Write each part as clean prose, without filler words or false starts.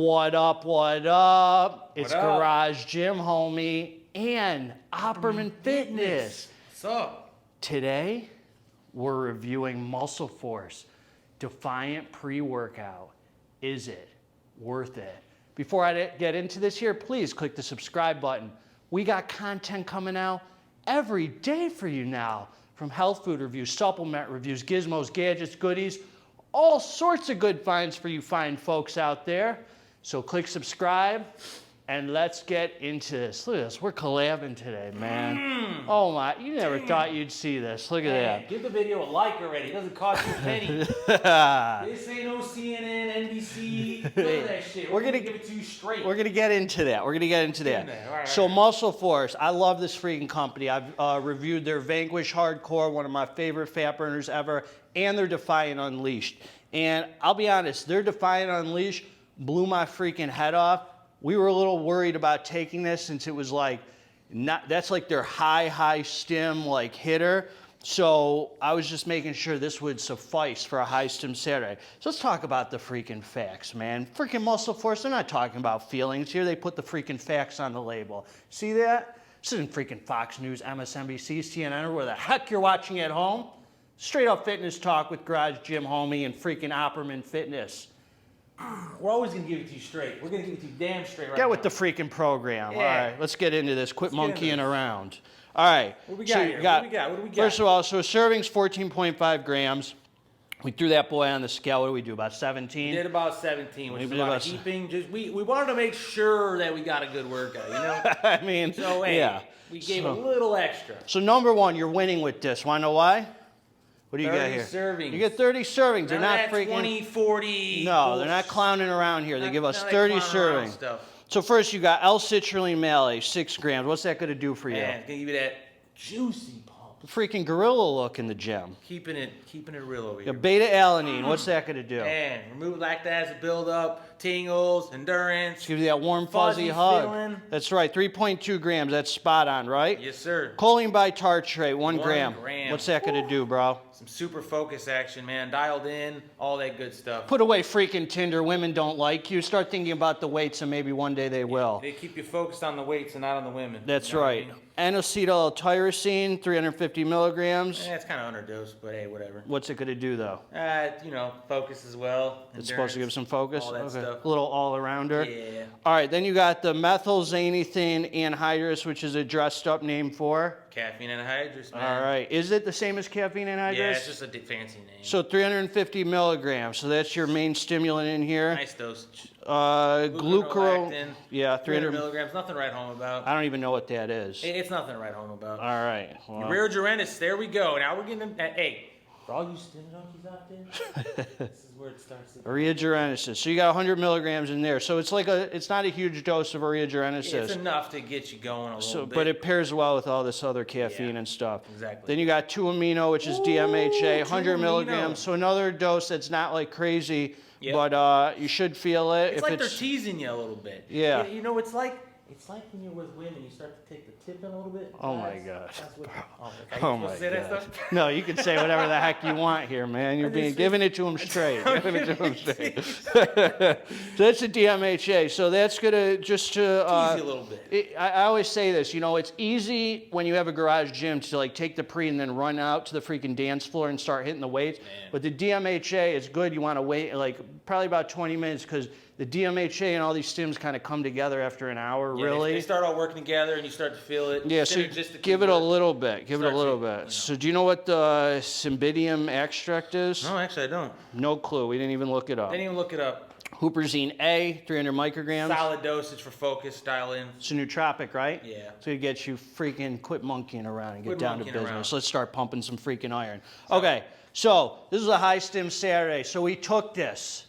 What up, what up? It's Garage Gym Homie and Opperman Fitness. What's up? Today, we're reviewing MuscleForce Defiant pre-workout. Is it worth it? Before I get into this here, please click the subscribe button. We got content coming out every day for you now, from health food reviews, supplement reviews, gizmos, gadgets, goodies, all sorts of good finds for you fine folks out there. So click subscribe and let's get into this. Look at this, we're collabing today, man. Oh my, you never thought you'd see this. Look at that. Give the video a like already. It doesn't cost you a penny. This ain't no CNN, NBC, none of that shit. We're gonna give it to you straight. We're gonna get into that. We're gonna get into that. All right, So MuscleForce, I love this freaking company. I've reviewed their Vanquish Hardcore, one of my favorite fat burners ever, and their Defiant Unleashed. And I'll be honest, their Defiant Unleashed blew my freaking head off. We were a little worried about taking this since it was like, that's like their high stim like hitter. So I was just making sure this would suffice for a high stim Saturday. So let's talk about the freaking facts, man. Freaking MuscleForce, they're not talking about feelings here. They put the freaking facts on the label. See that? This isn't freaking Fox News, MSNBC, CNN, or where the heck you're watching at home. Straight up fitness talk with Garage Gym Homie and freaking Opperman Fitness. We're always going to give it to you straight. We're going to give it to you damn straight right now. Get with the freaking program. Yeah. All right, let's get into this. Quit monkeying around. All right. What do we got here? What do we got? First of all, so a serving's 14.5 grams. We threw that boy on the scale. What do we do, about 17? We did about 17, which is a lot of heaping. Just, we wanted to make sure that we got a good workout, you know? I mean, so, hey, yeah. We gave a little extra. So number one, you're winning with this. Want to know why? What do you got here? 30 servings. You get 30 servings. They're not freaking 20, 40. No, they're not clowning around here. They give us 30 servings. Stuff. So first you got L-citrulline malate, 6 grams. What's that going to do for you? Man, it's going to give you that juicy pump. The freaking gorilla look in the gym. Keeping it real over here. The beta-alanine, what's that going to do? Man, remove lactic acid buildup, tingles, endurance. Give you that warm, fuzzy hug. Feeling. That's right, 3.2 grams. That's spot on, right? Yes, sir. Choline bitartrate, 1 gram. 1 gram. What's that going to do, bro? Some super focus action, man. Dialed in, all that good stuff. Put away freaking Tinder. Women don't like you. Start thinking about the weights, and maybe one day they will. They keep you focused on the weights and not on the women. That's you know right. N-acetyl-tyrosine, 350 milligrams. It's kind of underdosed, but hey, whatever. What's it going to do, though? You know, focus as well. It's supposed to give some focus? All that stuff. A little all-arounder? Yeah. All right, then you got the Methyl, Zanythane, Anhydrous, which is a dressed-up name for? Caffeine anhydrous, man. All right. Is it the same as caffeine anhydrous? Yeah, it's just a fancy name. So 350 milligrams. So that's your main stimulant in here. Nice dosage. Glucurolactin. Yeah, 300 milligrams. Nothing to write home about. I don't even know what that is. It's nothing to write home about. All right. Well. Ureogenesis. There we go. Now we're getting. Hey, for all you stim junkies out there, this is where it starts. Ureogenesis. So you got 100 milligrams in there. So it's like it's not a huge dose of ureogenesis. It's enough to get you going a little bit. But it pairs well with all this other caffeine and stuff. Exactly. Then you got 2-amino, which is DMHA, 100 milligrams. So another dose that's not like crazy, but you should feel it. It's like they're teasing you a little bit. Yeah. You know, it's like when you're with women, you start to take the tip in a little bit. Oh my gosh. Oh my gosh. No, you can say whatever the heck you want here, man. You're giving it to them straight. Giving it to them straight. So that's the DMHA. So that's gonna just to tease you a little bit. I always say this. You know, it's easy when you have a garage gym to like take the pre and then run out to the freaking dance floor and start hitting the weights. Man. But the DMHA is good. You want to wait like probably about 20 minutes because the DMHA and all these stims kind of come together after an hour, really. They start all working together and you start to feel it. Yeah, so give it a little bit. Give it a little bit. You know. So do you know what the Cymbidium extract is? No, actually I don't. No clue. We didn't even look it up. Didn't even look it up. Huperzine A, 300 micrograms. Solid dosage for focus, dial in. It's a nootropic, right? Yeah. So it gets you freaking quit monkeying around and get down to business. Around. Let's start pumping some freaking iron. Okay, so this is a high stim Saturday. So we took this.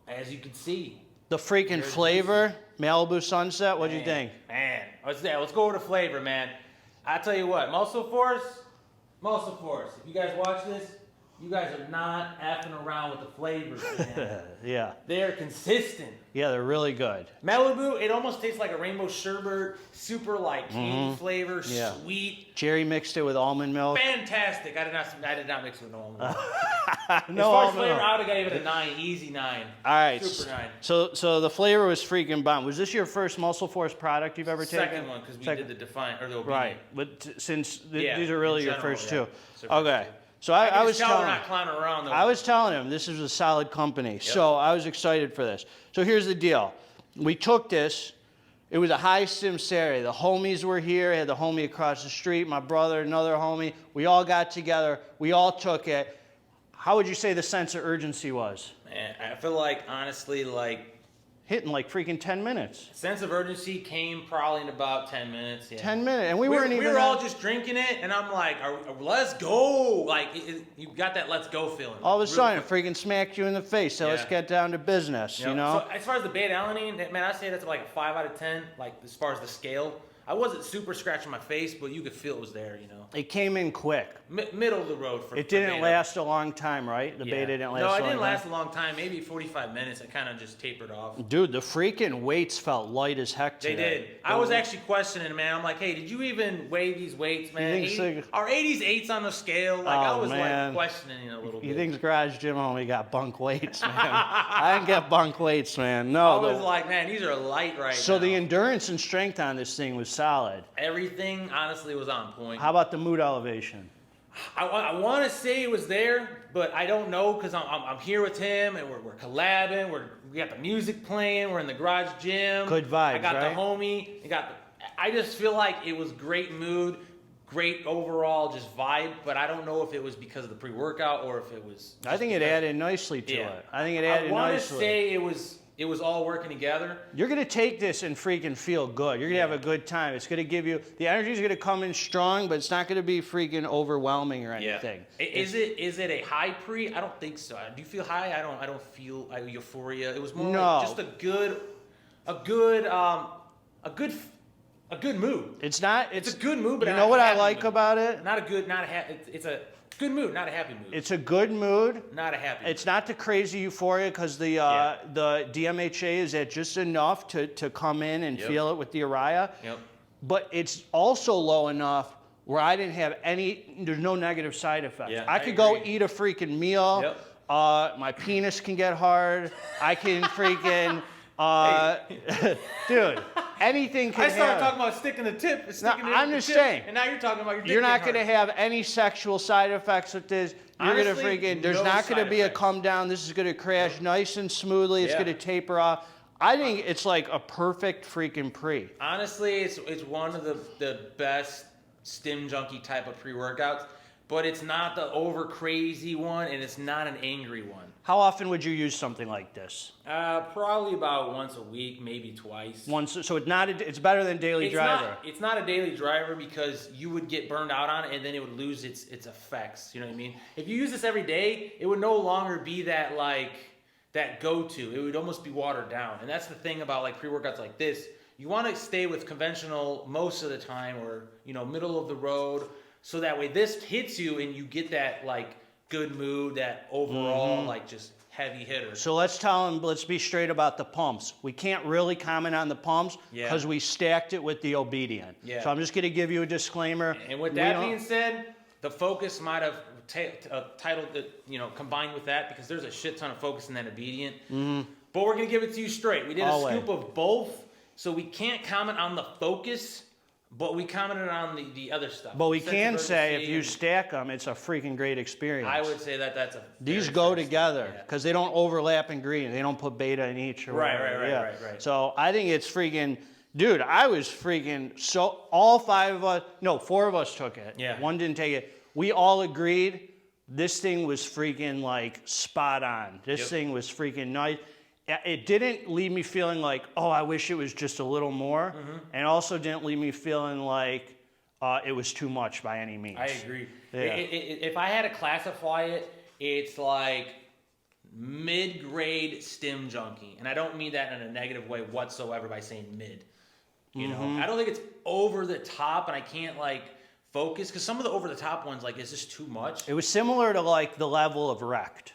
As you can see. The freaking flavor, Malibu Sunset, what'd you think? Man, let's go over the flavor, man. I tell you what, MuscleForce, if you guys watch this, You guys are not effing around with the flavors, man. Yeah. They're consistent. Yeah, they're really good. Malibu, it almost tastes like a rainbow sherbet, super like candy flavor, sweet. Jerry mixed it with almond milk. Fantastic. I did not mix it with almond milk. No as far as almond flavor, milk. I would have gave it a 9, easy 9. All right. Super 9. So the flavor was freaking bomb. Was this your first MuscleForce product you've ever taken? Second one, because we did the Defiant, or the Obedient. Right, but since Yeah, these are really in your general, first yeah. two. So Okay. first two. So I was tell we're telling not clowning around though. I was telling him this is a solid company. So I was excited for this. So here's the deal. We took this. It was a high stim Saturday. The homies were here. I had the homie across the street, my brother, another homie. We all got together. We all took it. How would you say the sense of urgency was? Man, I feel like, honestly, like... Hitting like freaking 10 minutes. Sense of urgency came probably in about 10 minutes. Yeah. 10 minutes. And we weren't even... We were all just drinking it, and I'm like, let's go. Like, you got that let's go feeling. All of a sudden, it freaking smacked you in the face. So let's get down to business, you know? So as far as the beta alanine, man, I say that's like a 5 out of 10, like as far as the scale. I wasn't super scratching my face, but you could feel it was there, you know. It came in quick. Middle of the road for It didn't beta. last a long time, right? The beta didn't last a long time? No, it didn't last a long time. Maybe 45 minutes. It kind of just tapered off. Dude, the freaking weights felt light as heck today. They did. I was actually questioning, man. I'm like, hey, did you even weigh these weights, man? Are 80s 8s on the scale? Like, I was like questioning it a little bit. You think Garage Gym Homie got bunk weights, man? I didn't get bunk weights, man. No. I was like, man, these are light right now. So the endurance and strength on this thing was solid. Everything, honestly, was on point. How about the mood elevation? I want to say it was there, but I don't know because I'm here with him and we're collabing. We got the music playing. We're in the garage gym. Good vibes, I got right? the homie. I just feel like it was great mood, great overall just vibe. But I don't know if it was because of the pre-workout or if it was. I think it added nicely to it. I think it added nicely. I want to say it was all working together. You're going to take this and freaking feel good. You're going to have a good time. It's going to give you, the energy is going to come in strong, but it's not going to be freaking overwhelming or anything. Is it a high pre? I don't think so. Do you feel high? I don't feel euphoria. It was more like just a good mood. It's not, it's a good mood, but you know what I like about it? It's a good mood, not a happy mood. It's a good mood. Not a happy mood. It's not the crazy euphoria because the DMHA is at just enough to come in and feel it with the Uriah. But it's also low enough where I didn't have there's no negative side effects. I could go eat a freaking meal. My penis can get hard. I can freaking, dude, anything can happen. I started talking about sticking the tip. I'm just saying. And now you're talking about your dick. You're not going to have any sexual side effects with this. You're going to freaking, there's not going to be a come down. This is going to crash nice and smoothly. It's going to taper off. I think it's like a perfect freaking pre. Honestly, it's one of the best stim junkie type of pre-workouts, but it's not the over crazy one and it's not an angry one. How often would you use something like this? Probably about once a week, maybe twice. So it's not. It's better than daily driver. It's not a daily driver because you would get burned out on it and then it would lose its effects. You know what I mean? If you use this every day, it would no longer be that go-to. It would almost be watered down. And that's the thing about like pre-workouts like this. You want to stay with conventional most of the time, or middle of the road, so that way this hits you and you get that like good mood, that overall like just heavy hitter. So let's be straight about the pumps. We can't really comment on the pumps because we stacked it with the Obedient. So I'm just going to give you a disclaimer. And with that being said, the Focus might have titled it, combined with that, because there's a shit ton of Focus in that Obedient. But we're going to give it to you straight. We did a scoop of both, so we can't comment on the Focus. But we commented on the other stuff. But we can say if you stack them, it's a freaking great experience. I would say that's a. These go together because they don't overlap ingredients. They don't put beta in each. Or right. So I think it's freaking, dude. I was freaking all 4 of us took it. One didn't take it. We all agreed this thing was freaking like spot on. This thing was freaking nice. It didn't leave me feeling like, oh, I wish it was just a little more. And also didn't leave me feeling like it was too much by any means. I agree. If I had to classify it, it's like mid-grade stim junkie. And I don't mean that in a negative way whatsoever by saying mid. I don't think it's over the top, and I can't like focus, because some of the over the top ones, like, is just too much. It was similar to like the level of Wrecked.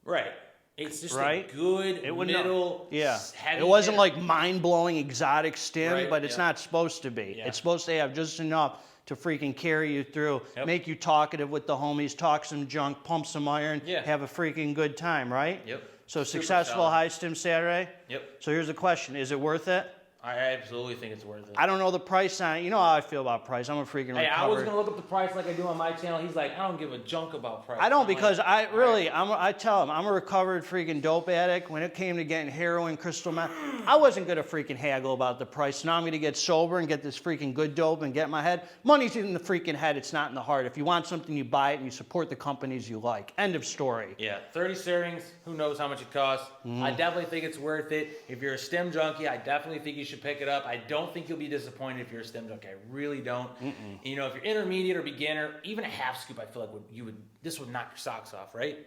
Right. It's just right? a good middle, heavy It wasn't hitter. like mind-blowing exotic stim, Right, but it's not supposed to be. Yeah. It's supposed to have just enough to freaking carry you through, make you talkative with the homies, talk some junk, pump some iron, have a freaking good time, right? Yep. So Super successful solid. high stim Saturday? Yep. So here's the question, is it worth it? I absolutely think it's worth it. I don't know the price on it. You know how I feel about price. I'm a freaking Hey, I was recovered. gonna look up the price like I do on my channel. He's like, I don't give a junk about price. I don't I'm because like, I really, I tell him, I'm a recovered freaking dope addict. When it came to getting heroin, crystal meth, I wasn't gonna freaking haggle about the price. Now I'm gonna get sober and get this freaking good dope and get in my head. Money's in the freaking head, it's not in the heart. If you want something, you buy it and you support the companies you like. End of story. Yeah, 30 servings. Who knows how much it costs? I definitely think it's worth it. If you're a stim junkie, I definitely think you should pick it up. I don't think you'll be disappointed if you're a stim junkie. I really don't. You know, if you're intermediate or beginner, even a half scoop, I feel like this would knock your socks off, right?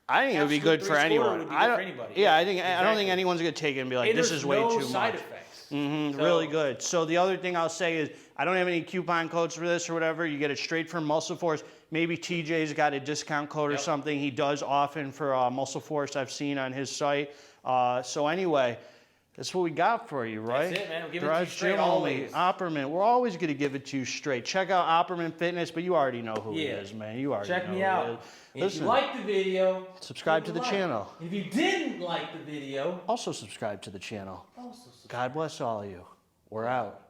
I think it would be good for anyone. Would be good for anybody. Yeah, I don't Exactly. think anyone's gonna take it and be like, And this there's is way no too side much. effects. Really good. So the other thing I'll say is, I don't have any coupon codes for this or whatever. You get it straight from MuscleForce. Maybe TJ's got a discount code or something. He does often for MuscleForce. I've seen on his site. So anyway, that's what we got for you, right? That's it, man. We'll give it to you Garage straight Gym always. Opperman. We're always going to give it to you straight. Check out Opperman Fitness, but you already know who he is, man. You already Check know me who out. he is. If Listen, you liked the video, subscribe to the channel. If you didn't like the video, Also subscribe to the channel. also subscribe. God bless all of you. We're out.